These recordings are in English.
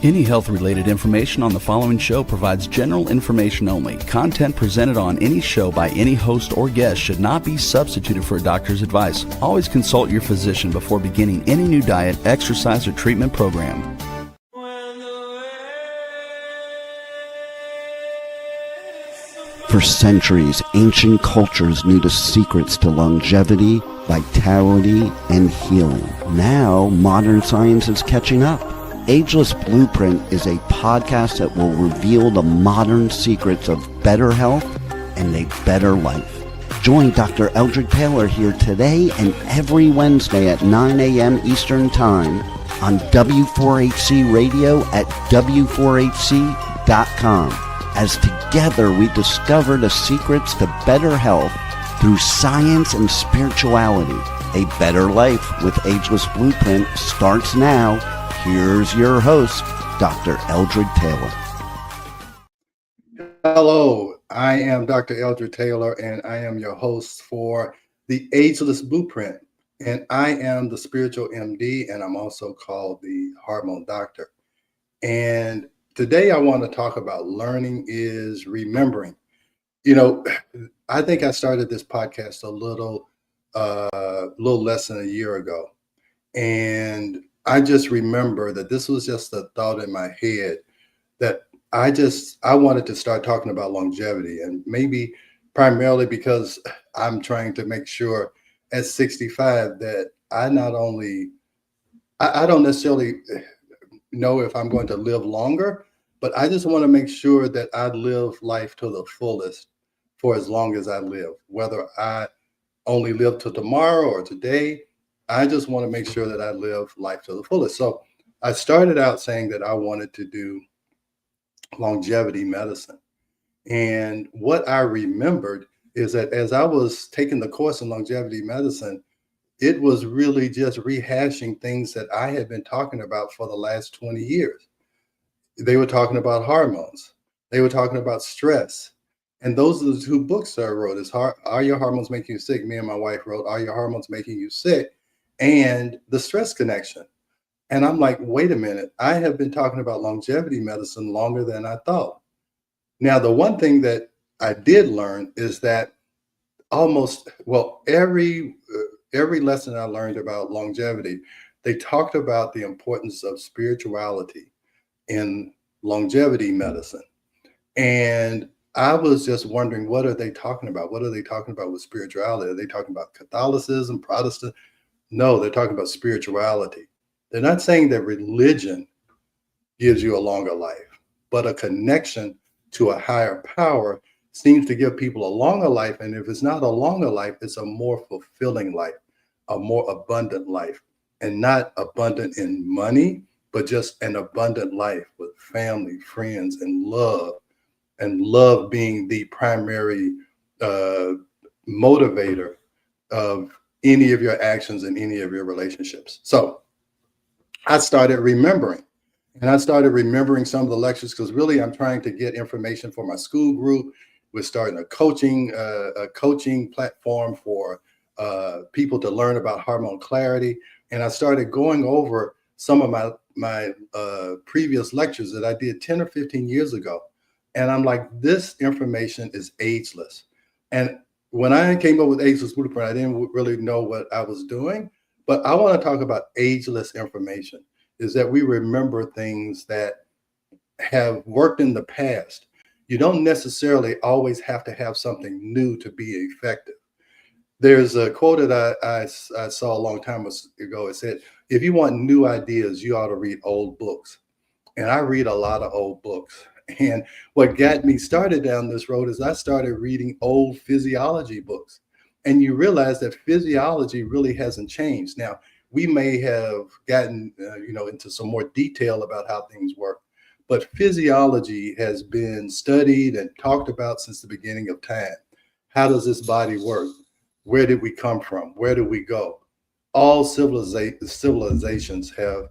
Any health-related information on the following show provides general information only. Content presented on any show by any host or guest should not be substituted for a doctor's advice. Always consult your physician before beginning any new diet, exercise, or treatment program. For centuries, ancient cultures knew the secrets to longevity, vitality, and healing. Now, modern science is catching up. Ageless Blueprint is a podcast that will reveal the modern secrets of better health and a better life. Join Dr. Eldred Taylor here today and every Wednesday at 9 a.m. Eastern Time on W4HC Radio at W4HC.com. As together we discover the secrets to better health through science and spirituality. A Better Life with Ageless Blueprint starts now. Here's your host, Dr. Eldred Taylor. Hello, I am Dr. Eldred Taylor, and I am your host for the Ageless Blueprint. And I am the spiritual MD, and I'm also called the hormone doctor. And today I want to talk about learning is remembering. You know, I think I started this podcast a little less than a year ago. And I just remember that this was just a thought in my head that I wanted to start talking about longevity, and maybe primarily because I'm trying to make sure at 65 that I don't necessarily know if I'm going to live longer, but I just want to make sure that I live life to the fullest for as long as I live, whether I only live till tomorrow or today. I just want to make sure that I live life to the fullest. So I started out saying that I wanted to do longevity medicine. And what I remembered is that as I was taking the course in longevity medicine, it was really just rehashing things that I had been talking about for the last 20 years. They were talking about hormones. They were talking about stress. And those are the two books that I wrote. Are Your Hormones Making You Sick? Me and my wife wrote Are Your Hormones Making You Sick? And the stress connection. And I'm like, wait a minute, I have been talking about longevity medicine longer than I thought. Now, the one thing that I did learn is that every lesson I learned about longevity, they talked about the importance of spirituality in longevity medicine. And I was just wondering, what are they talking about? What are they talking about with spirituality? Are they talking about Catholicism, Protestant? No, they're talking about spirituality. They're not saying that religion gives you a longer life, but a connection to a higher power seems to give people a longer life. And if it's not a longer life, it's a more fulfilling life, a more abundant life, and not abundant in money, but just an abundant life with family, friends, and love being the primary motivator of any of your actions and any of your relationships. So I started remembering, and I started remembering some of the lectures because really I'm trying to get information for my school group. We're starting a coaching platform for people to learn about hormone clarity. And I started going over some of my previous lectures that I did 10 or 15 years ago. And I'm like, this information is ageless. And when I came up with Ageless Blueprint, I didn't really know what I was doing, but I want to talk about ageless information, is that we remember things that have worked in the past. You don't necessarily always have to have something new to be effective. There's a quote that I saw a long time ago. It said, if you want new ideas, you ought to read old books. And I read a lot of old books. And what got me started down this road is I started reading old physiology books. And you realize that physiology really hasn't changed. Now, we may have gotten into some more detail about how things work, but physiology has been studied and talked about since the beginning of time. How does this body work? Where did we come from? Where do we go? All civilizations have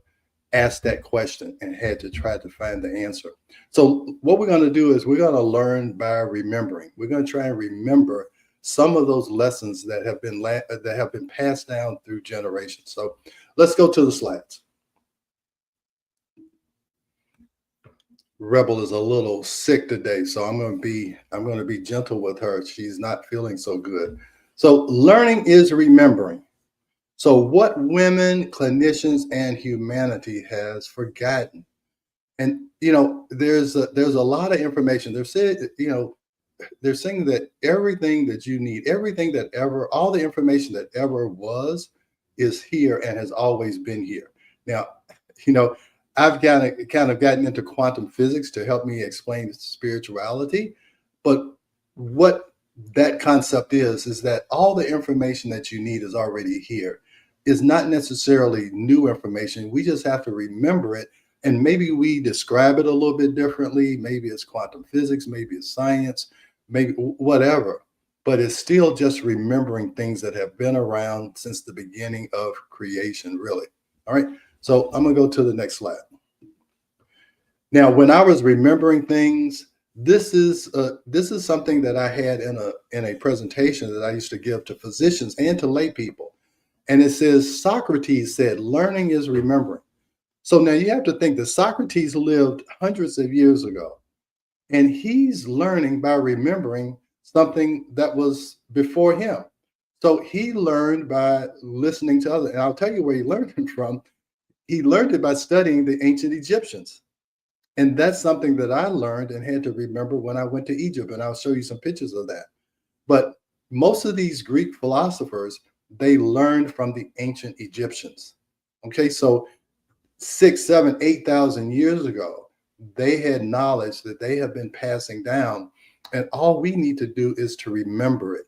asked that question and had to try to find the answer. So what we're going to do is we're going to learn by remembering. We're going to try and remember some of those lessons that have been passed down through generations. So let's go to the slides. Rebel is a little sick today, so I'm going to be gentle with her. She's not feeling so good. So learning is remembering. So what women, clinicians, and humanity has forgotten. And there's a lot of information. They're saying that everything that you need, everything that ever, all the information that ever was, is here and has always been here. Now, you know, I've kind of gotten into quantum physics to help me explain spirituality, but what that concept is that all the information that you need is already here. It's not necessarily new information. We just have to remember it, and maybe we describe it a little bit differently. Maybe it's quantum physics, maybe it's science, maybe whatever, but it's still just remembering things that have been around since the beginning of creation, really. All right, so I'm gonna go to the next slide. Now, when I was remembering things, this is something that I had in a presentation that I used to give to physicians and to lay people, and it says Socrates said, "Learning is remembering." So now you have to think that Socrates lived hundreds of years ago. And he's learning by remembering something that was before him. So he learned by listening to others. And I'll tell you where he learned it from. He learned it by studying the ancient Egyptians. And that's something that I learned and had to remember when I went to Egypt. And I'll show you some pictures of that. But most of these Greek philosophers, they learned from the ancient Egyptians. Okay, so 6, 7, 8,000 years ago, they had knowledge that they have been passing down, and all we need to do is to remember it.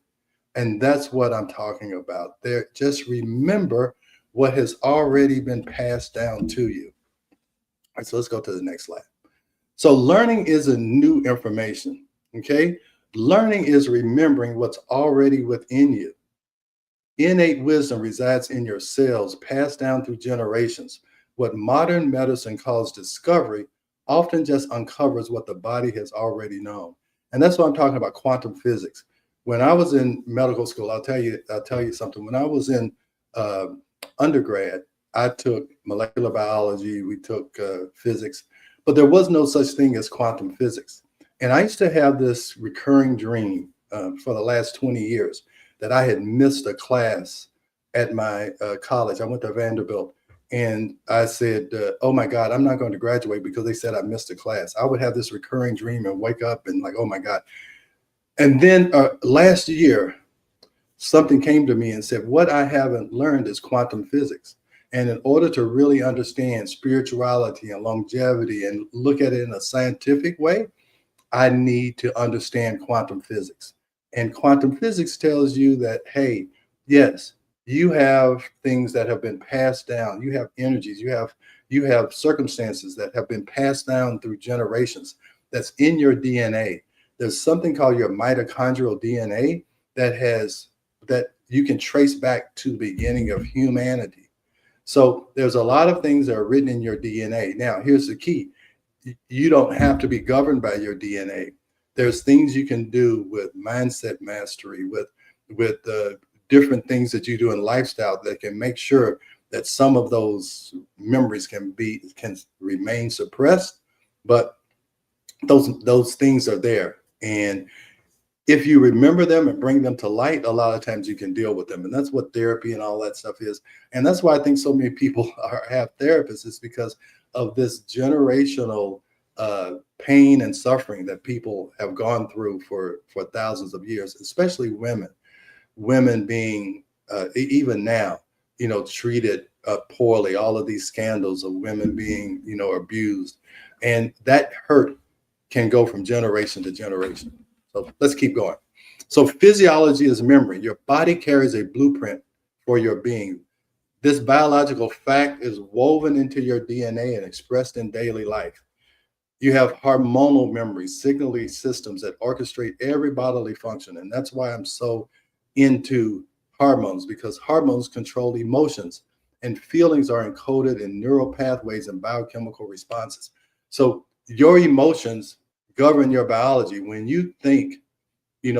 And that's what I'm talking about there. Just remember what has already been passed down to you. All right, so let's go to the next slide. So learning is a new information. Okay, learning is remembering what's already within you. Innate wisdom resides in your cells, passed down through generations. What modern medicine calls discovery often just uncovers what the body has already known. And that's what I'm talking about, quantum physics. When I was in medical school, I'll tell you something. When I was in uh, undergrad, I took molecular biology, we took physics, but there was no such thing as quantum physics. And I used to have this recurring dream for the last 20 years that I had missed a class at my college. I went to Vanderbilt, and I said, oh my God, I'm not going to graduate because they said I missed a class. I would have this recurring dream and wake up and like, oh my God. And then last year, something came to me and said, what I haven't learned is quantum physics. And in order to really understand spirituality and longevity and look at it in a scientific way, I need to understand quantum physics. And quantum physics tells you that, hey, yes, you have things that have been passed down. You have energies, you have circumstances that have been passed down through generations that's in your DNA. There's something called your mitochondrial DNA that you can trace back to the beginning of humanity. So there's a lot of things that are written in your DNA. Now, here's the key. You don't have to be governed by your DNA. There's things you can do with mindset mastery, with different things that you do in lifestyle that can make sure that some of those memories can remain suppressed, but those things are there. And if you remember them and bring them to light, a lot of times you can deal with them. And that's what therapy and all that stuff is. And that's why I think so many people have therapists, is because of this generational pain and suffering that people have gone through for thousands of years, especially women being even now, treated poorly, all of these scandals of women being, abused, and that hurt can go from generation to generation. So let's keep going. So physiology is memory. Your body carries a blueprint for your being. This biological fact is woven into your DNA and expressed in daily life. You have hormonal memory, signaling systems that orchestrate every bodily function. And that's why I'm so into hormones, because hormones control emotions and feelings are encoded in neural pathways and biochemical responses. So your emotions govern your biology. When you think,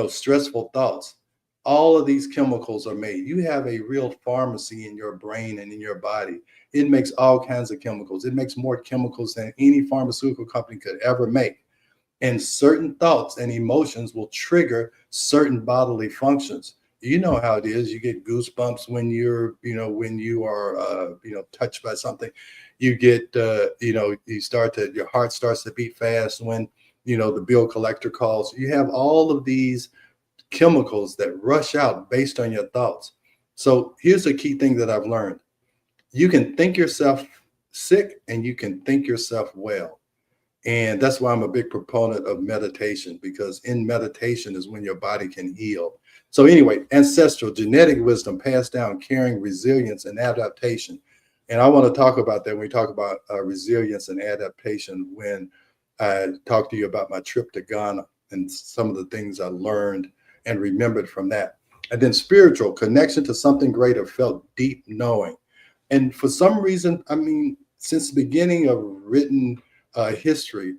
stressful thoughts, all of these chemicals are made. You have a real pharmacy in your brain and in your body, It makes all kinds of chemicals. It makes more chemicals than any pharmaceutical company could ever make. And certain thoughts and emotions will trigger certain bodily functions. You know how it is. You get goosebumps when you're, when you are, touched by something. You get, your heart starts to beat fast when, the bill collector calls. You have all of these chemicals that rush out based on your thoughts. So here's a key thing that I've learned. You can think yourself sick and you can think yourself well. And that's why I'm a big proponent of meditation, because in meditation is when your body can heal. So anyway, ancestral genetic wisdom passed down, carrying resilience and adaptation. And I want to talk about that when we talk about resilience and adaptation, when I talk to you about my trip to Ghana and some of the things I learned and remembered from that. And then spiritual connection to something greater, felt deep knowing. And for some reason, I mean, since the beginning of written history,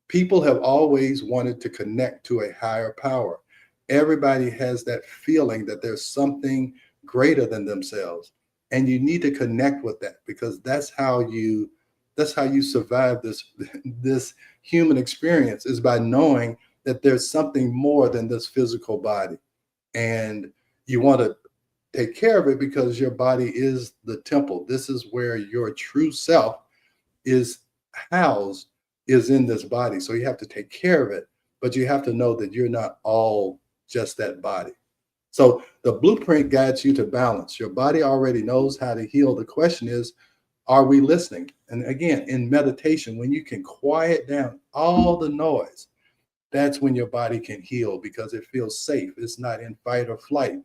people have always wanted to connect to a higher power. Everybody has that feeling that there's something greater than themselves, and you need to connect with that, because that's how you survive this human experience, is by knowing that there's something more than this physical body. And you want to take care of it, because your body is the temple. This is where your true self is housed, is in this body. So you have to take care of it, but you have to know that you're not all just that body. So the blueprint guides you to balance. Your body already knows how to heal. The question is, are we listening? And again, in meditation, when you can quiet down all the noise, that's when your body can heal, because it feels safe. It's not in fight or flight.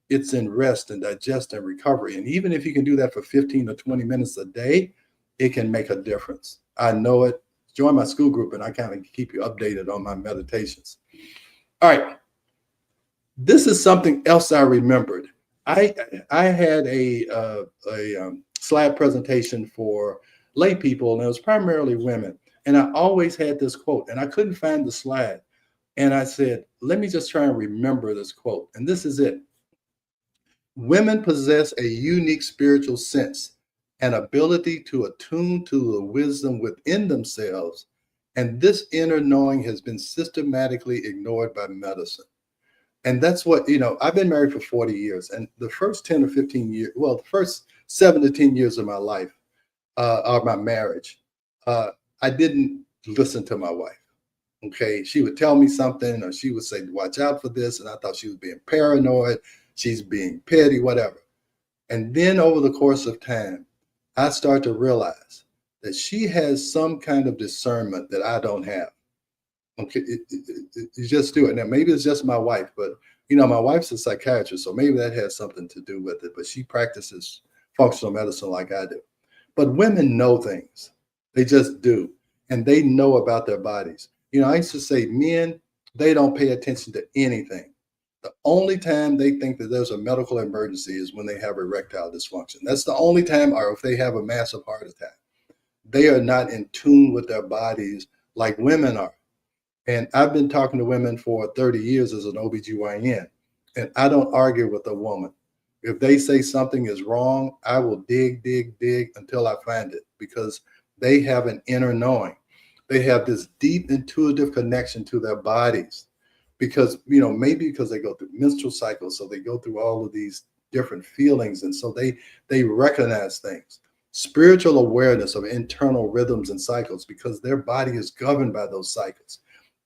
It's in rest and digest and recovery. And even if you can do that for 15 or 20 minutes a day, it can make a difference. I know it. Join my school group and I kind of keep you updated on my meditations. All right. This is something else I remembered. I had a slide presentation for lay people, and it was primarily women. And I always had this quote, and I couldn't find the slide. And I said, let me just try and remember this quote. And this is it. Women possess a unique spiritual sense, an ability to attune to the wisdom within themselves. And this inner knowing has been systematically ignored by medicine. And that's what, I've been married for 40 years. And the first 10 or 15 years, well, the first 7 to 10 years of my life, of my marriage, I didn't listen to my wife. Okay. She would tell me something, or she would say, watch out for this. And I thought she was being paranoid. She's being petty, whatever. And then over the course of time, I start to realize that she has some kind of discernment that I don't have. Okay, you just do it. Now, maybe it's just my wife, but my wife's a psychiatrist, so maybe that has something to do with it. But she practices functional medicine like I do. But women know things; they just do, and they know about their bodies. I used to say, men, they don't pay attention to anything. The only time they think that there's a medical emergency is when they have erectile dysfunction. That's the only time, or if they have a massive heart attack. They are not in tune with their bodies like women are. And I've been talking to women for 30 years as an OBGYN, and I don't argue with a woman. If they say something is wrong, I will dig until I find it, because they have an inner knowing. They have this deep intuitive connection to their bodies, because, maybe because they go through menstrual cycles, so they go through all of these different feelings. And so they recognize things. Spiritual awareness of internal rhythms and cycles, because their body is governed by those cycles.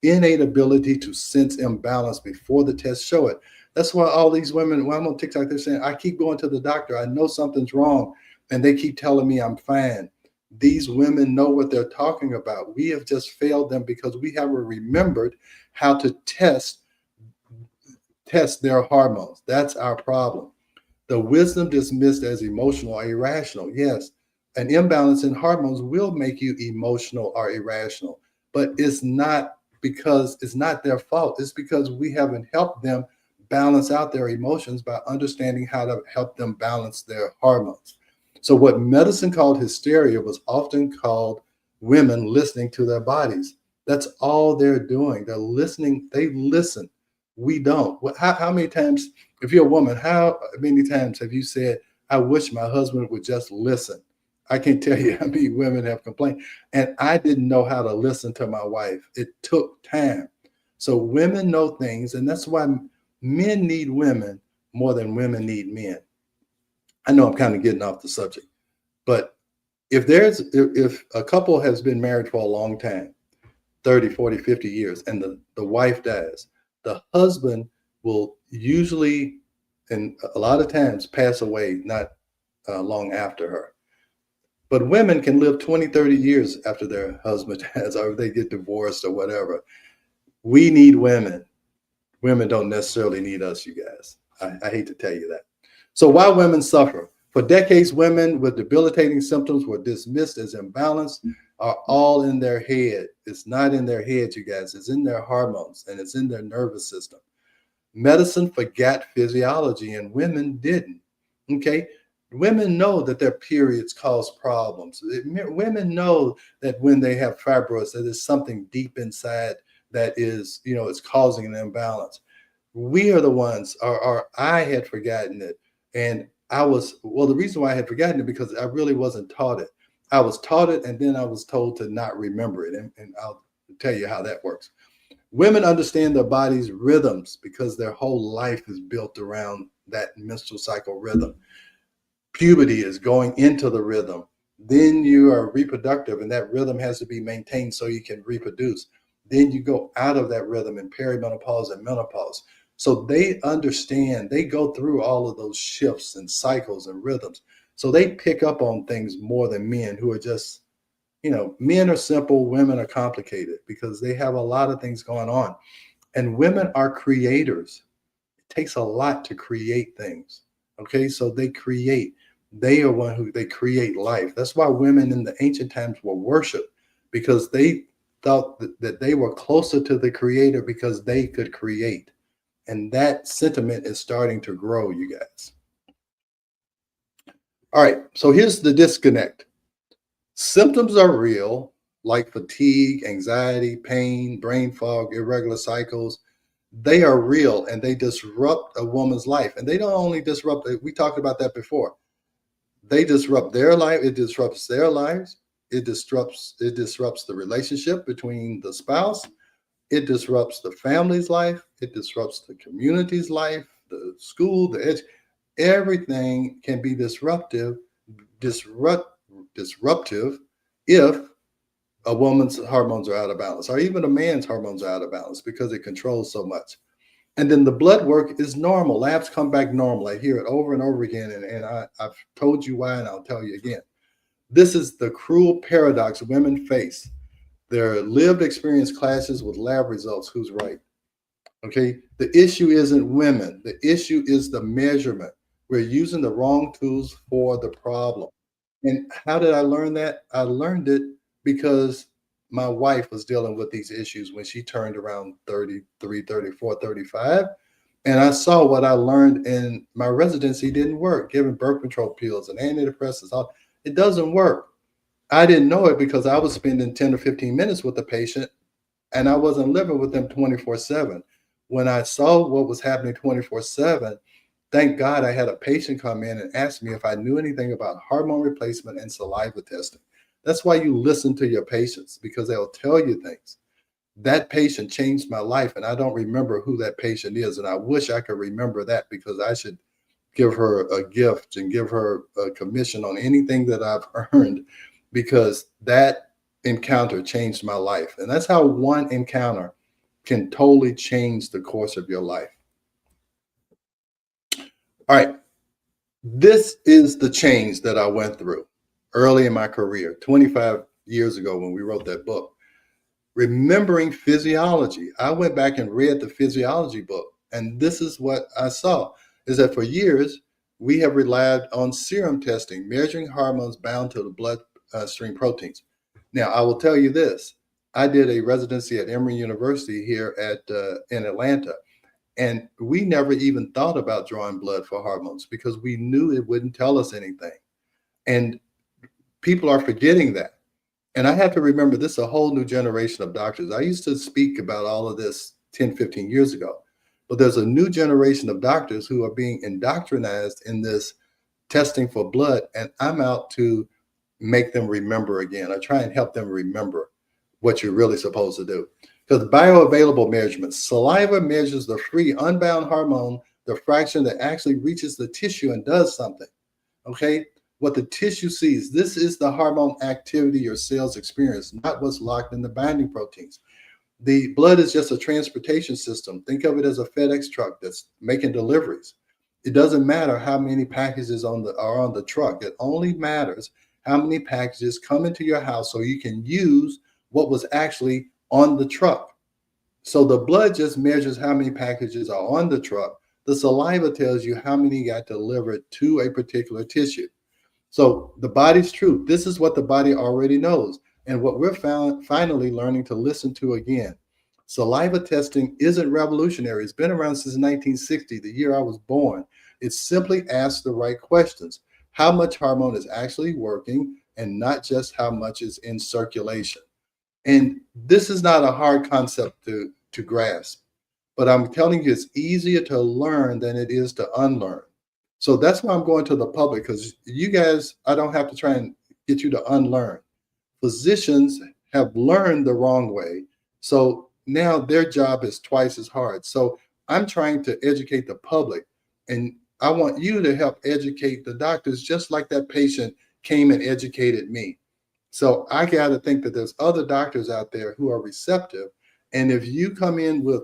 Innate ability to sense imbalance before the tests show it. That's why all these women, when I'm on TikTok, they're saying, I keep going to the doctor. I know something's wrong, and they keep telling me I'm fine. These women know what they're talking about. We have just failed them because we haven't remembered how to test their hormones. That's our problem. The wisdom dismissed as emotional or irrational. Yes, an imbalance in hormones will make you emotional or irrational, but it's not because it's not their fault. It's because we haven't helped them balance out their emotions by understanding how to help them balance their hormones. So what medicine called hysteria was often called women listening to their bodies. That's all they're doing. They're listening. They listen. We don't. How many times, if you're a woman, how many times have you said, I wish my husband would just listen. I can't tell you how many women have complained. And I didn't know how to listen to my wife. It took time. So women know things, and that's why men need women more than women need men. I know I'm kind of getting off the subject, but if a couple has been married for a long time, 30, 40, 50 years, and the wife dies, the husband will usually, and a lot of times, pass away not long after her. But women can live 20, 30 years after their husband dies, or if they get divorced or whatever. We need women. Women don't necessarily need us, you guys. I hate to tell you that. So why women suffer? For decades, women with debilitating symptoms were dismissed as imbalanced, are all in their head. It's not in their head, you guys. It's in their hormones and it's in their nervous system. Medicine forgot physiology and women didn't. Okay. Women know that their periods cause problems. Women know that when they have fibroids, that there's something deep inside that is, it's causing an imbalance. We are the ones, or I had forgotten it. And the reason why I had forgotten it, because I really wasn't taught it. I was taught it, and then I was told to not remember it. And I'll tell you how that works. Women understand their body's rhythms because their whole life is built around that menstrual cycle rhythm. Puberty is going into the rhythm. Then you are reproductive, and that rhythm has to be maintained so you can reproduce. Then you go out of that rhythm in perimenopause and menopause. So they understand, they go through all of those shifts and cycles and rhythms. So they pick up on things more than men who are just, men are simple, women are complicated because they have a lot of things going on. And women are creators. It takes a lot to create things. Okay, so they create. They are they create life. That's why women in the ancient times were worshipped, because they thought that they were closer to the creator because they could create. And that sentiment is starting to grow, you guys. All right, so here's the disconnect. Symptoms are real, like fatigue, anxiety, pain, brain fog, irregular cycles. They are real and they disrupt a woman's life. And they don't only disrupt, we talked about that before. They disrupt their life, it disrupts their lives, it disrupts the relationship between the spouse, it disrupts the family's life, it disrupts the community's life, the school, the edge. Everything can be disruptive if a woman's hormones are out of balance, or even a man's hormones are out of balance, because it controls so much. And then the blood work is normal. Labs come back normal. I hear it over and over again. And I've told you why, and I'll tell you again. This is the cruel paradox women face. Their lived experience clashes with lab results. Who's right? Okay. The issue isn't women. The issue is the measurement. We're using the wrong tools for the problem. And how did I learn that? I learned it because my wife was dealing with these issues when she turned around 33, 34, 35. And I saw what I learned in my residency didn't work, giving birth control pills and antidepressants. It doesn't work. I didn't know it because I was spending 10 or 15 minutes with the patient and I wasn't living with them 24/7. When I saw what was happening 24/7, thank God I had a patient come in and ask me if I knew anything about hormone replacement and saliva testing. That's why you listen to your patients, because they'll tell you things. That patient changed my life, and I don't remember who that patient is. And I wish I could remember that, because I should give her a gift and give her a commission on anything that I've earned, because that encounter changed my life. And that's how one encounter can totally change the course of your life. All right. This is the change that I went through early in my career, 25 years ago when we wrote that book. Remembering physiology. I went back and read the physiology book, and this is what I saw, is that for years, we have relied on serum testing, measuring hormones bound to the bloodstream proteins. Now, I will tell you this. I did a residency at Emory University here in Atlanta, and we never even thought about drawing blood for hormones because we knew it wouldn't tell us anything. And people are forgetting that. And I have to remember, this is a whole new generation of doctors. I used to speak about all of this 10, 15 years ago, but there's a new generation of doctors who are being indoctrinized in this testing for blood, and I'm out to make them remember again. I try and help them remember what you're really supposed to do. Because bioavailable measurements, saliva measures the free unbound hormone, the fraction that actually reaches the tissue and does something. Okay, what the tissue sees, this is the hormone activity your cells experience, not what's locked in the binding proteins. The blood is just a transportation system. Think of it as a FedEx truck that's making deliveries. It doesn't matter how many packages are on the truck. It only matters how many packages come into your house so you can use what was actually on the truck. So the blood just measures how many packages are on the truck. The saliva tells you how many got delivered to a particular tissue. So the body's truth. This is what the body already knows, and what we're finally learning to listen to again. Saliva testing isn't revolutionary. It's been around since 1960, the year I was born. It simply asks the right questions. How much hormone is actually working, and not just how much is in circulation. And this is not a hard concept to grasp, but I'm telling you, it's easier to learn than it is to unlearn. So that's why I'm going to the public, because you guys, I don't have to try and get you to unlearn. Physicians have learned the wrong way. So now their job is twice as hard. So I'm trying to educate the public, and I want you to help educate the doctors, just like that patient came and educated me. So I got to think that there's other doctors out there who are receptive. And if you come in with,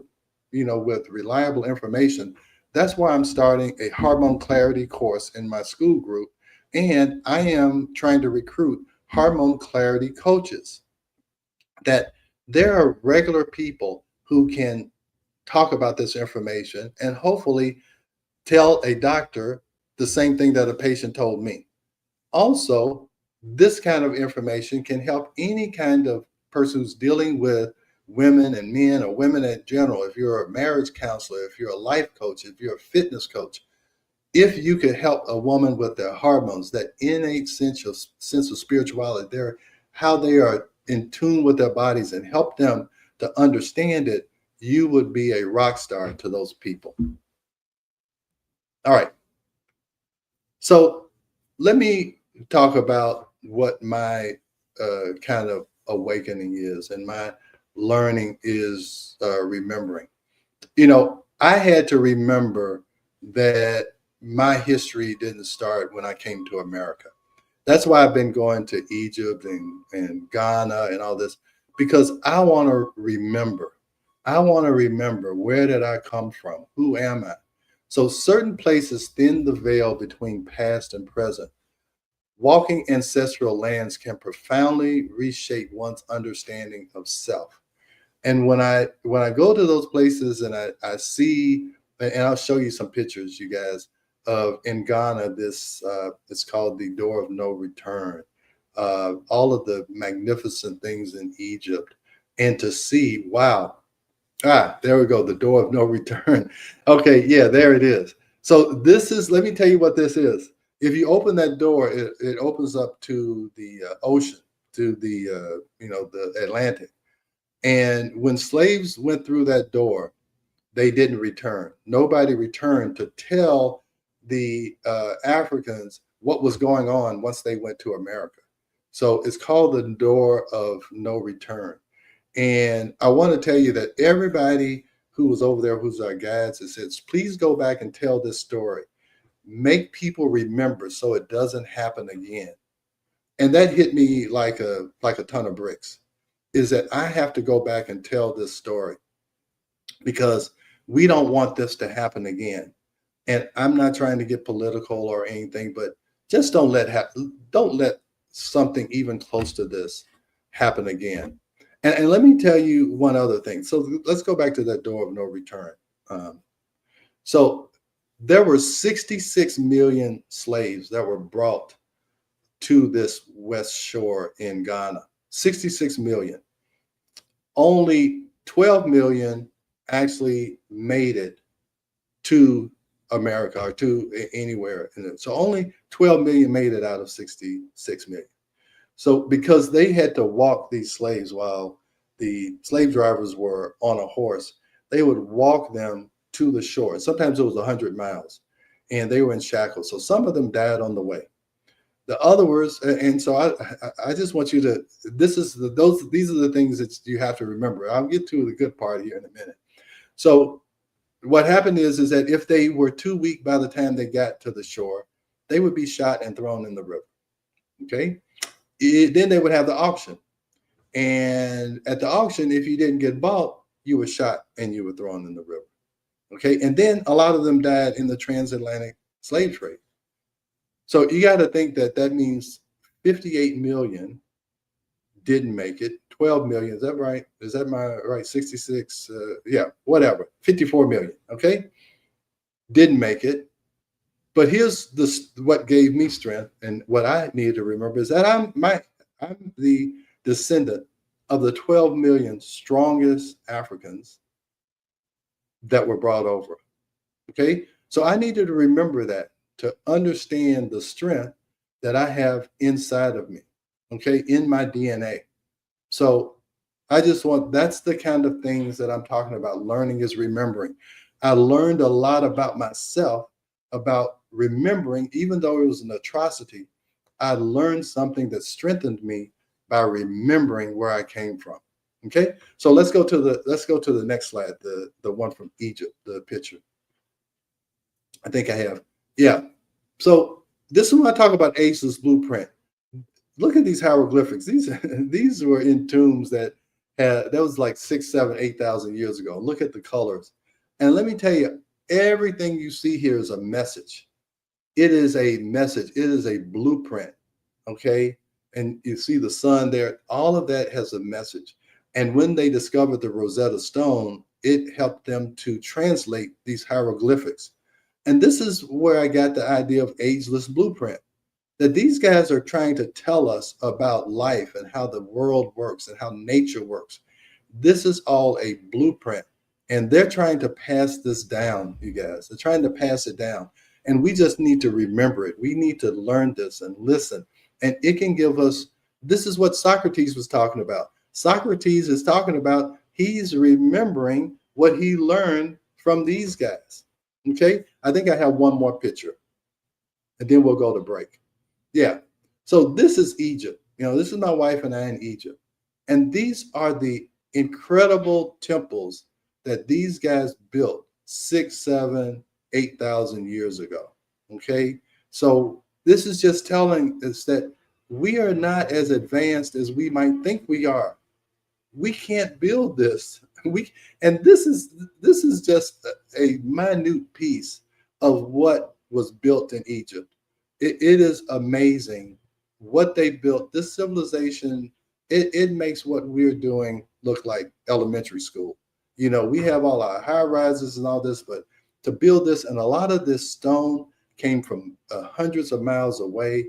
with reliable information, that's why I'm starting a hormone clarity course in my school group. And I am trying to recruit hormone clarity coaches, that there are regular people who can talk about this information and hopefully tell a doctor the same thing that a patient told me. Also, this kind of information can help any kind of person who's dealing with women and men, or women in general. If you're a marriage counselor, if you're a life coach, if you're a fitness coach, if you could help a woman with their hormones, that innate sense of spirituality, how they are in tune with their bodies, and help them to understand it, you would be a rock star to those people. All right. So let me talk about what my kind of awakening is, and my learning is remembering. I had to remember that my history didn't start when I came to America. That's why I've been going to Egypt and Ghana and all this, because I want to remember. I want to remember, where did I come from? Who am I? So certain places thin the veil between past and present. Walking ancestral lands can profoundly reshape one's understanding of self. And when I go to those places, and I see, and I'll show you some pictures, you guys, of in Ghana, this it's called the Door of No Return. All of the magnificent things in Egypt, and to see, wow, there we go, the Door of No Return. Okay, yeah, there it is. So this is, let me tell you what this is. If you open that door, it opens up to the ocean, to the the Atlantic. And when slaves went through that door, they didn't return. Nobody returned to tell the Africans what was going on once they went to America. So it's called the Door of No Return. And I want to tell you that everybody who was over there, who's our guides, it says, please go back and tell this story. Make people remember so it doesn't happen again. And that hit me like a ton of bricks, is that I have to go back and tell this story, because we don't want this to happen again. And I'm not trying to get political or anything, but just don't let something even close to this happen again. And let me tell you one other thing. So let's go back to that Door of No Return. So there were 66 million slaves that were brought to this West Shore in Ghana. 66 million. Only 12 million actually made it to America, or to anywhere. So only 12 million made it out of 66 million. So because they had to walk these slaves, while the slave drivers were on a horse, they would walk them to the shore. Sometimes it was 100 miles. and they were in shackles. So some of them died on the way. The other words, and so I just want you to, these are the things that you have to remember. I'll get to the good part here in a minute. So what happened is that if they were too weak by the time they got to the shore, they would be shot and thrown in the river. Okay. Then they would have the auction. And at the auction, if you didn't get bought, you were shot and you were thrown in the river. Okay. And then a lot of them died in the transatlantic slave trade. So you got to think that means 58 million didn't make it. 12 million, is that right? Is that right? 66, yeah, whatever. 54 million, okay? Didn't make it. But here's what gave me strength, and what I need to remember is that I'm the descendant of the 12 million strongest Africans that were brought over, okay? So I needed to remember that, to understand the strength that I have inside of me, okay, in my DNA. So that's the kind of things that I'm talking about. Learning is remembering. I learned a lot about myself, about remembering, even though it was an atrocity. I learned something that strengthened me by remembering where I came from. Okay, so let's go to the next slide, the one from Egypt, the picture. I think I have. Yeah. So this is when I talk about ageless blueprint. Look at these hieroglyphics. These were in tombs that was like 6,000, 7,000, 8,000 years ago. Look at the colors. And let me tell you, everything you see here is a message. It is a message. It is a blueprint. Okay. And you see the sun there. All of that has a message. And when they discovered the Rosetta Stone, it helped them to translate these hieroglyphics. And this is where I got the idea of ageless blueprint, that these guys are trying to tell us about life and how the world works and how nature works. This is all a blueprint, and they're trying to pass this down, you guys. They're trying to pass it down, and we just need to remember it. We need to learn this and listen, and it can give us, this is what Socrates was talking about. Socrates is talking about, he's remembering what he learned from these guys. Okay, I think I have one more picture, and then we'll go to break. Yeah, so this is Egypt. This is my wife and I in Egypt. And these are the incredible temples that these guys built 6,000, 7,000, 8,000 years ago. Okay, so this is just telling us that we are not as advanced as we might think we are. We can't build this. And this is just a minute piece of what was built in Egypt. It is amazing what they built. This civilization, it makes what we're doing look like elementary school. We have all our high rises and all this, but to build this, and a lot of this stone came from hundreds of miles away.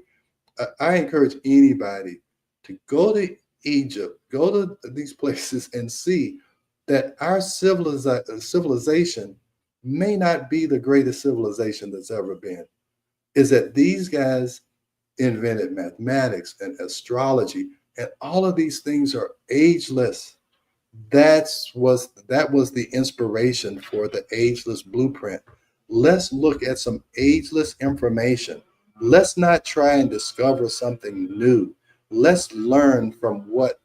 I encourage anybody to go to Egypt, go to these places and see that our civilization may not be the greatest civilization that's ever been. Is that these guys invented mathematics and astrology, and all of these things are ageless. That was the inspiration for the ageless blueprint. Let's look at some ageless information. Let's not try and discover something new. Let's learn from what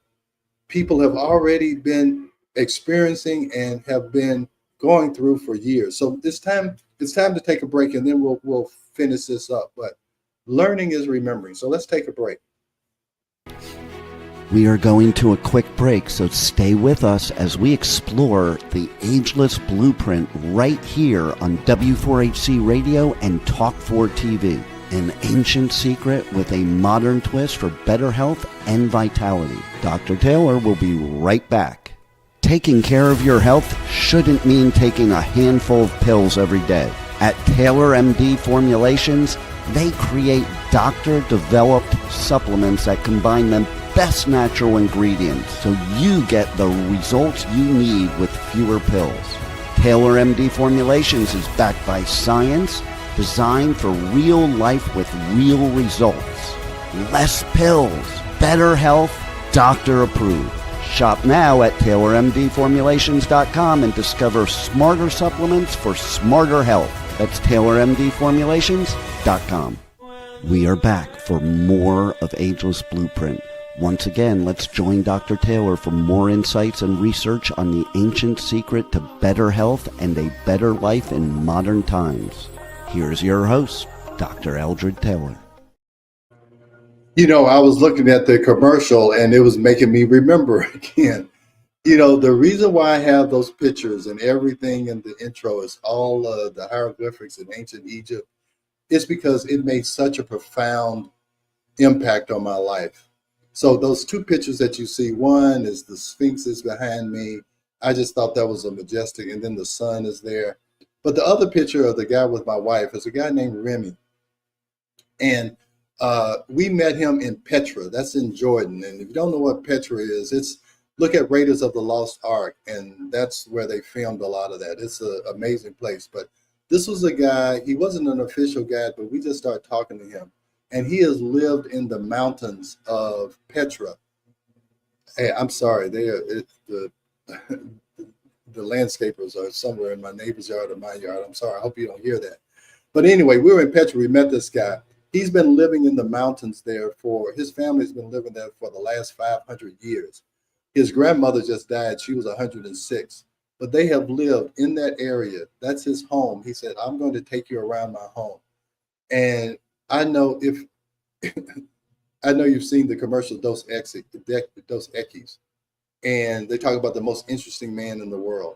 people have already been experiencing and have been going through for years. So it's time to take a break, and then we'll finish this up. But learning is remembering. So let's take a break. We are going to a quick break, so stay with us as we explore the ageless blueprint right here on W4HC Radio and Talk4 TV. An ancient secret with a modern twist for better health and vitality. Dr. Taylor will be right back. Taking care of your health shouldn't mean taking a handful of pills every day. At Taylor MD Formulations, they create doctor-developed supplements that combine the best natural ingredients so you get the results you need with fewer pills. Taylor MD Formulations is backed by science, designed for real life with real results. Less pills, better health, doctor approved. Shop now at TaylorMDFormulations.com and discover smarter supplements for smarter health. That's TaylorMDFormulations.com. We are back for more of Ageless Blueprint. Once again, let's join Dr. Taylor for more insights and research on the ancient secret to better health and a better life in modern times. Here's your host, Dr. Eldred Taylor. You know, I was looking at the commercial and it was making me remember again. You know, the reason why I have those pictures and everything in the intro is all the hieroglyphics in ancient Egypt is because it made such a profound impact on my life. So those two pictures that you see, one is the Sphinx is behind me. I just thought that was a majestic, and then the sun is there. But the other picture of the guy with my wife is a guy named Remy. And we met him in Petra. That's in Jordan. And if you don't know what Petra is, look at Raiders of the Lost Ark, and that's where they filmed a lot of that. It's an amazing place. But this was a guy, he wasn't an official guide, but we just started talking to him. And he has lived in the mountains of Petra. Hey, I'm sorry, the landscapers are somewhere in my neighbor's yard or my yard. I'm sorry, I hope you don't hear that. But anyway, we were in Petra, we met this guy. He's been living in the mountains there his family's been living there for the last 500 years. His grandmother just died, she was 106. But they have lived in that area. That's his home. He said, I'm going to take you around my home. And I know I know you've seen the commercial Dos Equis, and they talk about the most interesting man in the world.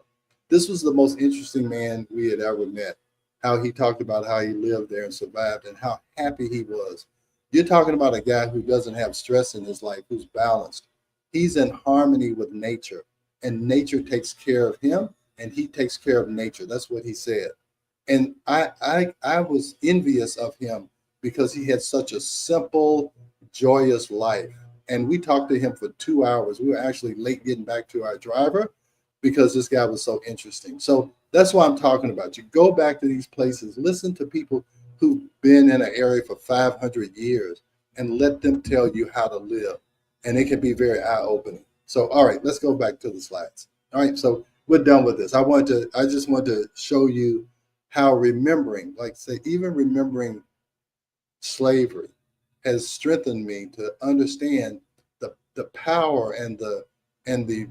This was the most interesting man we had ever met. How he talked about how he lived there and survived and how happy he was. You're talking about a guy who doesn't have stress in his life, who's balanced. He's in harmony with nature, and nature takes care of him, and he takes care of nature. That's what he said. And I was envious of him because he had such a simple, joyous life. And we talked to him for 2 hours. We were actually late getting back to our driver because this guy was so interesting. So that's why I'm talking about. You go back to these places, listen to people who've been in an area for 500 years and let them tell you how to live. And it can be very eye-opening. So, all right, let's go back to the slides. All right, so we're done with this. I just want to show you how remembering, like say, even remembering slavery has strengthened me to understand the power and the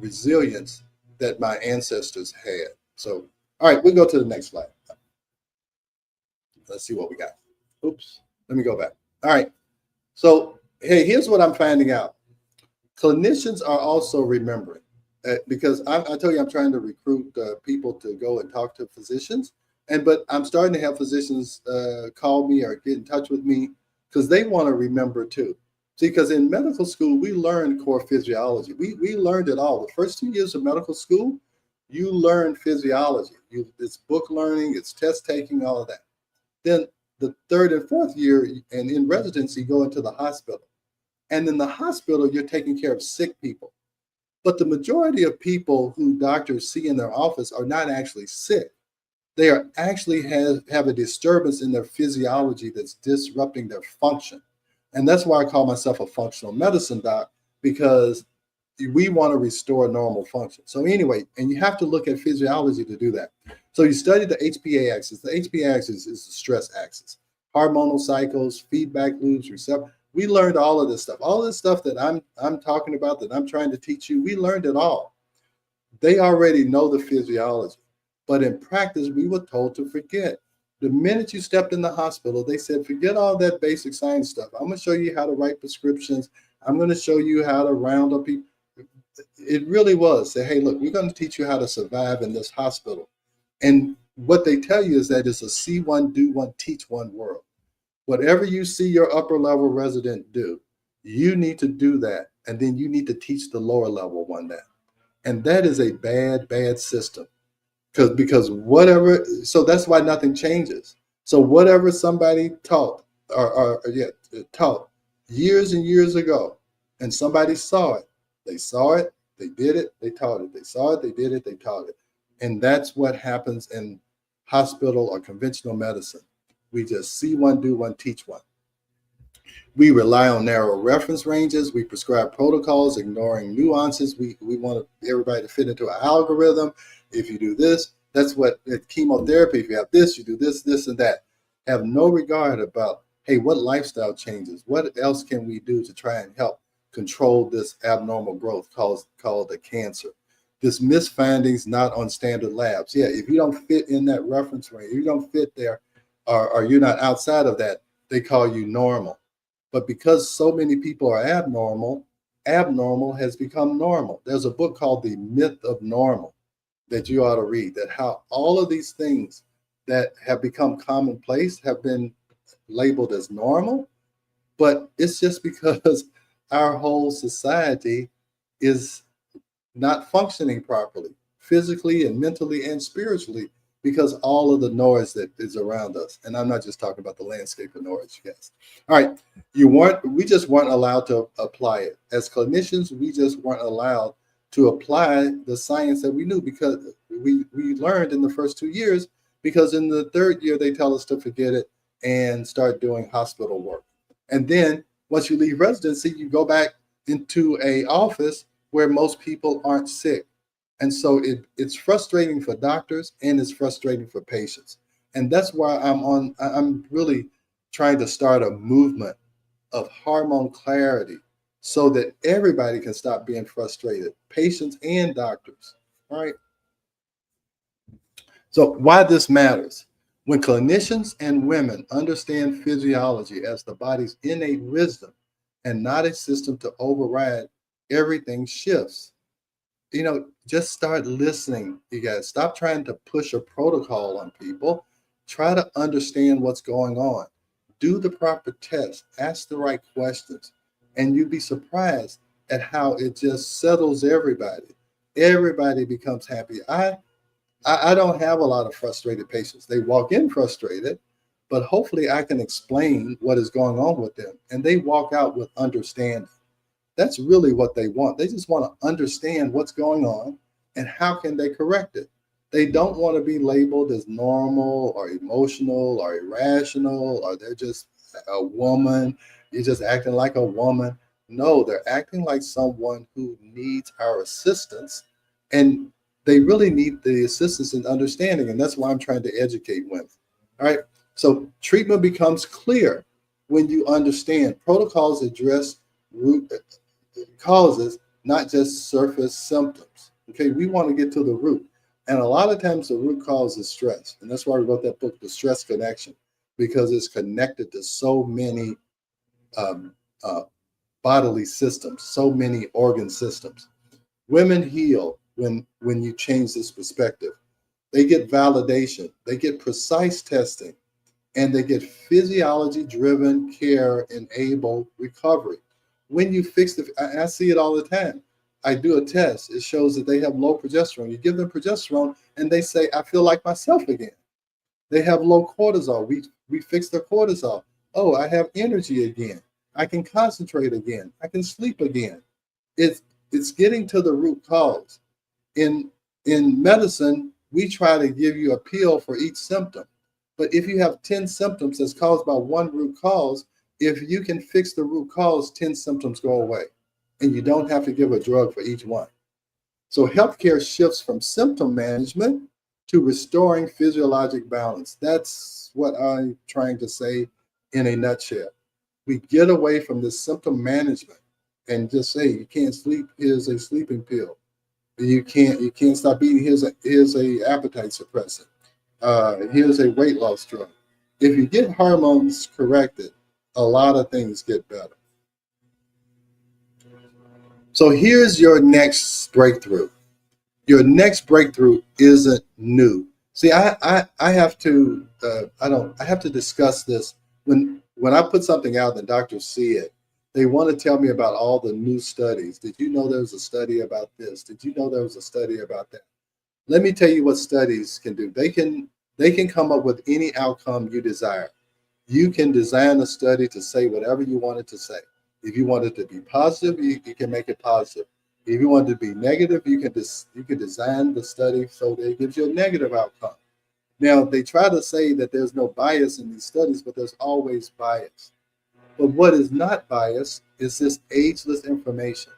resilience that my ancestors had. So, all right, we'll go to the next slide. Let's see what we got. Oops, let me go back. All right, so hey, here's what I'm finding out. Clinicians are also remembering because I tell you, I'm trying to recruit people to go and talk to physicians. But I'm starting to have physicians call me or get in touch with me because they want to remember too. See, because in medical school, we learned core physiology. We learned it all. The first 2 years of medical school, you learn physiology. It's book learning, it's test taking, all of that. Then the third and fourth year, and in residency, you go into the hospital. And in the hospital, you're taking care of sick people. But the majority of people who doctors see in their office are not actually sick. They are actually have a disturbance in their physiology that's disrupting their function. And that's why I call myself a functional medicine doc, because we want to restore normal function. So anyway, and you have to look at physiology to do that. So you study the HPA axis. The HPA axis is the stress axis. Hormonal cycles, feedback loops, receptor. We learned all of this stuff. All of this stuff that I'm talking about, that I'm trying to teach you, we learned it all. They already know the physiology. But in practice, we were told to forget. The minute you stepped in the hospital, they said, forget all that basic science stuff. I'm going to show you how to write prescriptions. I'm going to show you how to round up people. It really was. Say, hey, look, we're going to teach you how to survive in this hospital. And what they tell you is that it's a see one, do one, teach one world. Whatever you see your upper level resident do, you need to do that. And then you need to teach the lower level one that. And that is a bad, bad system. Because whatever, so that's why nothing changes. So whatever somebody taught taught years and years ago, and somebody saw it, they did it, they taught it. They saw it, they did it, they taught it. And that's what happens in hospital or conventional medicine. We just see one, do one, teach one. We rely on narrow reference ranges. We prescribe protocols, ignoring nuances. We want everybody to fit into an algorithm. If you do this, That's what chemotherapy, if you have this, you do this, this, and that. Have no regard about, hey, what lifestyle changes? What else can we do to try and help control this abnormal growth called a cancer? This missed findings not on standard labs. Yeah, if you don't fit in that reference range, you don't fit there, or you're not outside of that, they call you normal. But because so many people are abnormal has become normal. There's a book called The Myth of Normal that you ought to read, that how all of these things that have become commonplace have been labeled as normal, but it's just because our whole society is not functioning properly, physically and mentally and spiritually, because all of the noise that is around us. And I'm not just talking about the landscape of noise, you guys. All right, we just weren't allowed to apply it. As clinicians, we just weren't allowed to apply the science that we knew, because we learned in the first 2 years, because in the third year they tell us to forget it and start doing hospital work. And then once you leave residency, you go back into a office where most people aren't sick. And so it's frustrating for doctors and it's frustrating for patients. And that's why I'm really trying to start a movement of hormone clarity so that everybody can stop being frustrated, patients and doctors. All right. So why this matters? When clinicians and women understand physiology as the body's innate wisdom and not a system to override, everything shifts. Just start listening, you guys. Stop trying to push a protocol on people. Try to understand what's going on. Do the proper test. Ask the right questions. And you'd be surprised at how it just settles everybody. Everybody becomes happy. I don't have a lot of frustrated patients. They walk in frustrated, but hopefully I can explain what is going on with them. And they walk out with understanding. That's really what they want. They just want to understand what's going on and how can they correct it. They don't want to be labeled as normal or emotional or irrational, or they're just a woman. You're just acting like a woman. No, they're acting like someone who needs our assistance, and they really need the assistance in understanding. And that's why I'm trying to educate women. All right. So treatment becomes clear when you understand protocols address root causes, not just surface symptoms. Okay, we want to get to the root. And a lot of times the root cause is stress. And that's why we wrote that book, The Stress Connection, because it's connected to so many bodily systems, so many organ systems. Women heal when you change this perspective. They get validation, they get precise testing, and they get physiology-driven care enable recovery. When you fix I see it all the time. I do a test. It shows that they have low progesterone. You give them progesterone and they say, I feel like myself again. They have low cortisol. We fix their cortisol. Oh, I have energy again. I can concentrate again. I can sleep again. It's getting to the root cause. In medicine, we try to give you a pill for each symptom. But if you have 10 symptoms that's caused by one root cause, if you can fix the root cause, 10 symptoms go away. And you don't have to give a drug for each one. So healthcare shifts from symptom management to restoring physiologic balance. That's what I'm trying to say in a nutshell. We get away from this symptom management and just say, you can't sleep, here's a sleeping pill. You can't stop eating, here's a appetite suppressant. Here's a weight loss drug. If you get hormones corrected, a lot of things get better. So here's your next breakthrough. Your next breakthrough isn't new. See, I have to I have to discuss this when I put something out and doctors see it. They want to tell me about all the new studies. Did you know there was a study about this? Did you know there was a study about that? Let me tell you what studies can do. They can come up with any outcome you desire. You can design a study to say whatever you want it to say. If you want it to be positive, you can make it positive. If you want it to be negative, you can design the study so that it gives you a negative outcome. Now, they try to say that there's no bias in these studies, but there's always bias. But what is not biased is this ageless information.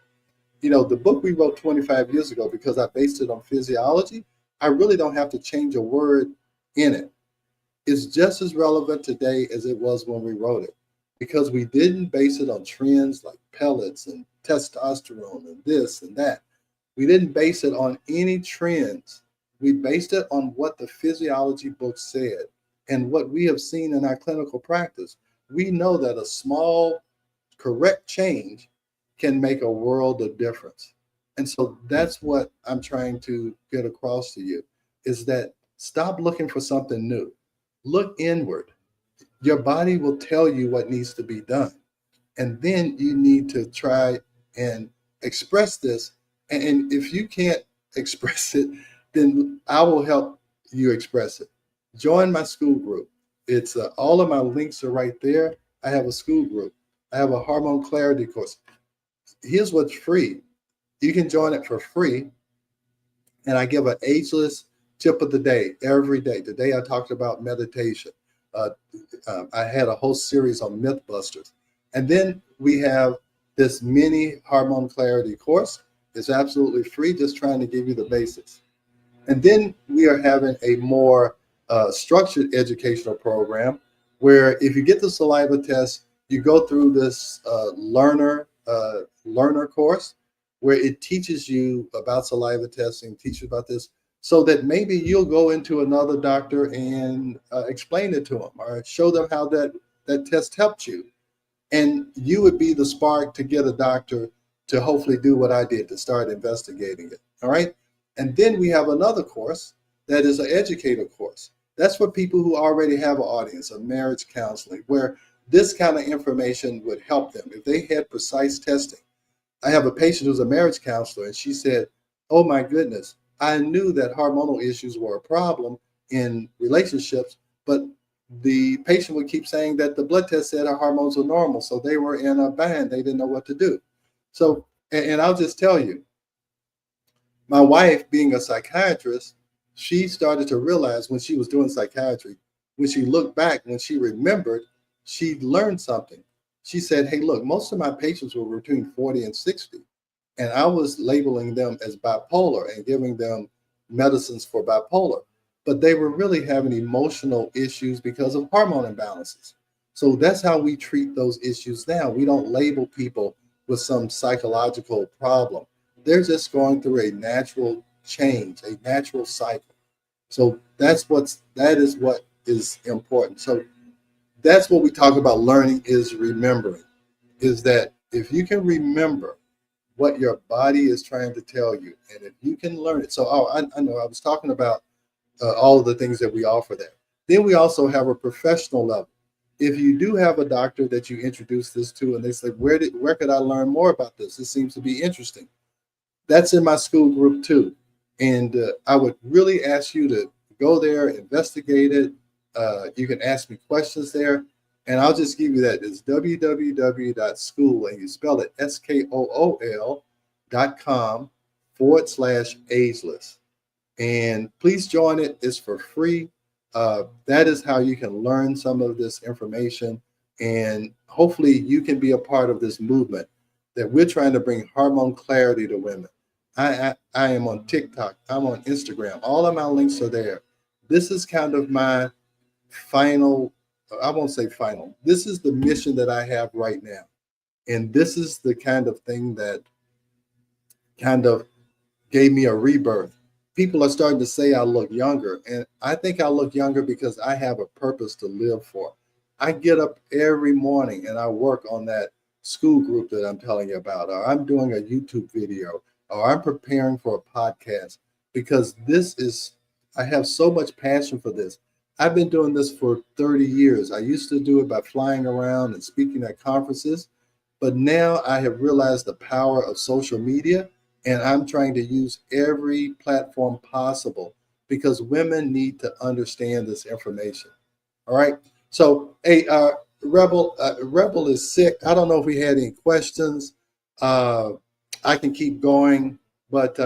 The book we wrote 25 years ago, because I based it on physiology, I really don't have to change a word in it. It's just as relevant today as it was when we wrote it, because we didn't base it on trends like pellets and testosterone and this and that. We didn't base it on any trends. We based it on what the physiology book said and what we have seen in our clinical practice. We know that a small, correct change can make a world of difference. And so that's what I'm trying to get across to you, is that stop looking for something new. Look inward. Your body will tell you what needs to be done. And then you need to try and express this. And if you can't express it, then I will help you express it. Join my school group. It's all of my links are right there. I have a school group. I have a hormone clarity course. Here's what's free. You can join it for free, and I give an ageless tip of the day every day. Today I talked about meditation. Uh, I had a whole series on Mythbusters. And then we have this mini hormone clarity course. It's absolutely free, just trying to give you the basics. And then we are having a more structured educational program where if you get the saliva test, you go through this learner course where it teaches you about saliva testing, teaches you about this, so that maybe you'll go into another doctor and explain it to them or show them how that test helped you. And you would be the spark to get a doctor to hopefully do what I did, to start investigating it. All right. And then we have another course that is an educator course. That's for people who already have an audience of marriage counseling, where this kind of information would help them if they had precise testing. I have a patient who's a marriage counselor, and she said, "Oh my goodness, I knew that hormonal issues were a problem in relationships, but the patient would keep saying that the blood test said her hormones were normal. So they were in a bind. They didn't know what to do." So, and I'll just tell you, my wife, being a psychiatrist, she started to realize when she was doing psychiatry, when she looked back, when she remembered, she learned something. She said, "Hey, look, most of my patients were between 40 and 60, and I was labeling them as bipolar and giving them medicines for bipolar, but they were really having emotional issues because of hormone imbalances." So that's how we treat those issues now. We don't label people with some psychological problem. They're just going through a natural change, a natural cycle. So that is what is important. So that's what we talk about learning, is remembering, is that if you can remember what your body is trying to tell you, and if you can learn it. So, I know I was talking about all of the things that we offer there. Then we also have a professional level. If you do have a doctor that you introduce this to, and they say, where could I learn more about this? This seems to be interesting. That's in my school group too. And I would really ask you to go there, investigate it. You can ask me questions there. And I'll just give you that. It's www.school, and you spell it SKOOL.com/ageless. And please join it. It's for free. That is how you can learn some of this information. And hopefully you can be a part of this movement that we're trying to bring hormone clarity to women. I am on TikTok. I'm on Instagram. All of my links are there. This is kind of my final, I won't say final. This is the mission that I have right now. And this is the kind of thing that kind of gave me a rebirth. People are starting to say I look younger, and I think I look younger because I have a purpose to live for. I get up every morning and I work on that school group that I'm telling you about, or I'm doing a YouTube video, or I'm preparing for a podcast, because I have so much passion for this. I've been doing this for 30 years. I used to do it by flying around and speaking at conferences, but now I have realized the power of social media, and I'm trying to use every platform possible because women need to understand this information. All right. So, hey, Rebel is sick. I don't know if we had any questions. Uh, I can keep going, but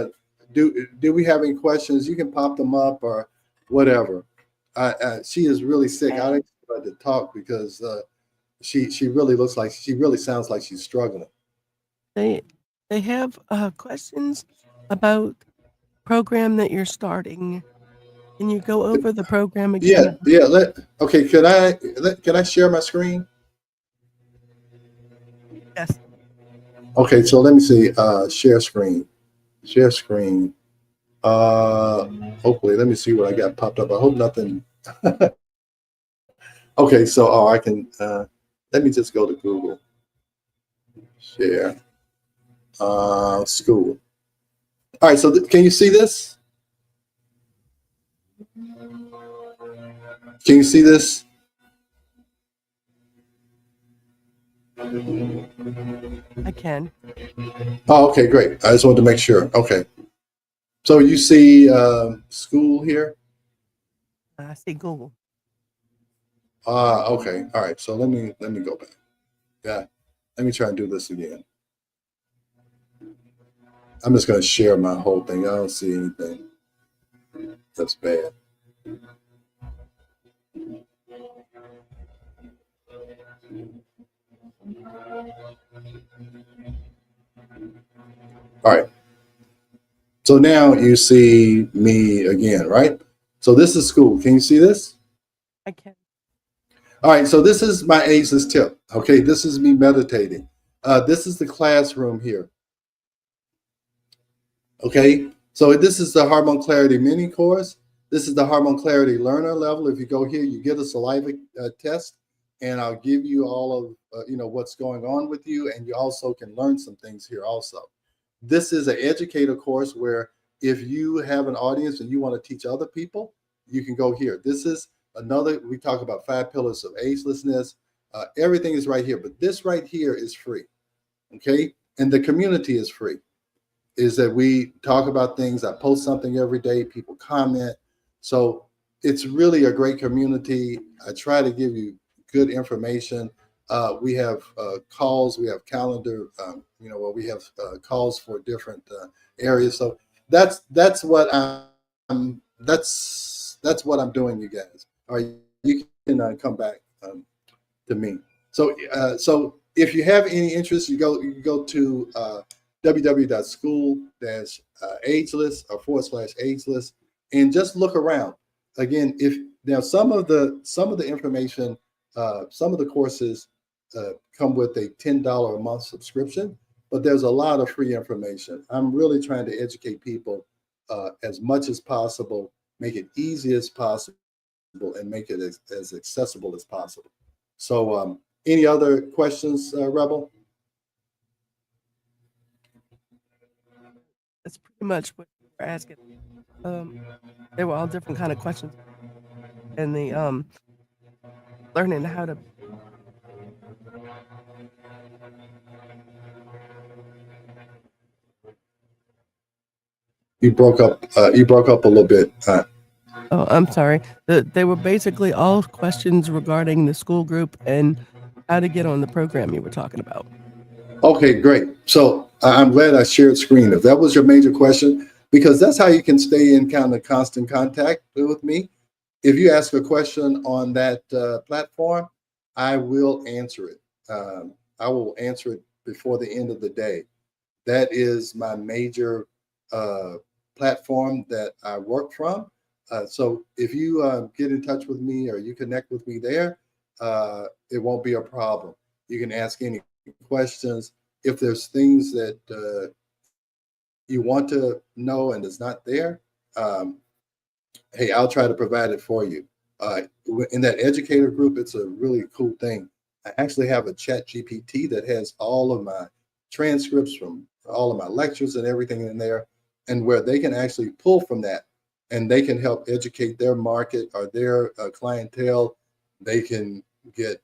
do we have any questions? You can pop them up or whatever. She is really sick. I didn't want to talk because she really sounds like she's struggling. They they have questions about program that you're starting. Can you go over the program Yeah, again? yeah. Okay. Can I share my screen? Yes. Okay. So let me see. Share screen. Share screen. Hopefully, let me see what I got popped up. I hope nothing. Okay. So, I can. Let me just go to Google. Share. School. All right. So, can you see this? Can you see this? I can. Oh, okay, great. I just wanted to make sure. Okay. So you see school here? I see Google. Okay. All right. So let me go back. Yeah. Let me try and do this again. I'm just gonna share my whole thing. I don't see anything that's bad. All right. So now you see me again, right? So this is school. Can you see this? I can. All right. So this is my ageless tip. Okay. This is me meditating. This is the classroom here. Okay, so this is the Hormone Clarity mini course. This is the Hormone Clarity learner level. If you go here, you get a saliva test, and I'll give you all of what's going on with you, and you also can learn some things here also. This is an educator course where if you have an audience and you want to teach other people, you can go here. This is another, we talk about 5 pillars of agelessness. Everything is right here, but this right here is free. Okay, and the community is free. Is that we talk about things. I post something every day, people comment. So it's really a great community. I try to give you good information. We have calls, we have calendar, where we have calls for different areas. So that's what that's what I'm doing, you guys. All right, you can come back to me. So if you have any interest, you go to www.school-ageless or /ageless and just look around. Again, if now some of the information, some of the courses come with a $10 a month subscription, but there's a lot of free information. I'm really trying to educate people as much as possible, make it easy as possible, and make it as accessible as possible. So, any other questions, Rebel? That's pretty much what you're asking. Um, they were all different kind of questions, and the learning how to. You broke up. You broke up a little bit. Oh, I'm sorry. They were basically all questions regarding the school group and how to get on the program you were talking about. Okay, great. So I'm glad I shared screen. If that was your major question, because that's how you can stay in kind of constant contact with me. If you ask a question on that platform, I will answer it. I will answer it before the end of the day. That is my major uh, platform that I work from. So if you get in touch with me or you connect with me there, it won't be a problem. You can ask any questions. If there's things that you want to know and is not there, um, hey, I'll try to provide it for you. In that educator group, it's a really cool thing. I actually have a chat GPT that has all of my transcripts from all of my lectures and everything in there, and where they can actually pull from that and they can help educate their market or their clientele. They can get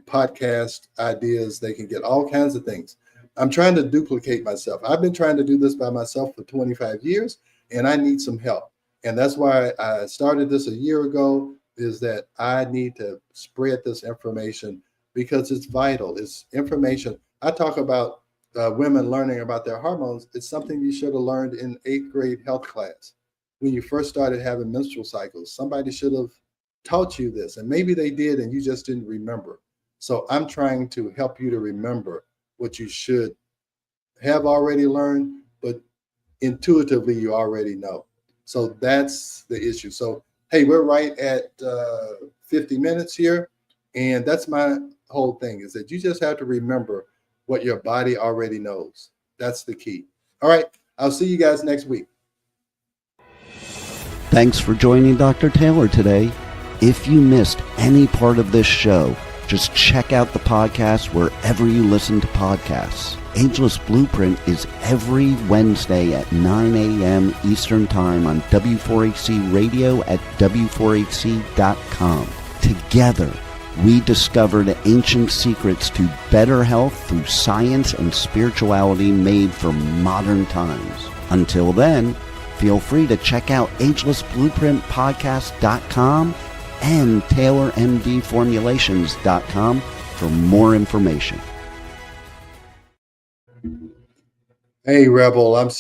podcast ideas, they can get all kinds of things. I'm trying to duplicate myself. I've been trying to do this by myself for 25 years, and I need some help. And that's why I started this a year ago, is that I need to spread this information because it's vital. It's information. I talk about women learning about their hormones. It's something you should have learned in 8th grade health class. When you first started having menstrual cycles, somebody should have taught you this, and maybe they did and you just didn't remember. So I'm trying to help you to remember what you should have already learned, but intuitively you already know. So that's the issue. So, hey, we're right at 50 minutes here. And that's my whole thing, is that you just have to remember what your body already knows. That's the key. All right. I'll see you guys next week. Thanks for joining Dr. Taylor today. If you missed any part of this show, just check out the podcast wherever you listen to podcasts. Ageless Blueprint is every Wednesday at 9 a.m. Eastern Time on W4HC Radio at W4HC.com. Together, we discover the ancient secrets to better health through science and spirituality made for modern times. Until then, feel free to check out agelessblueprintpodcast.com and taylormdformulations.com for more information. Hey, Rebel, I'm sorry.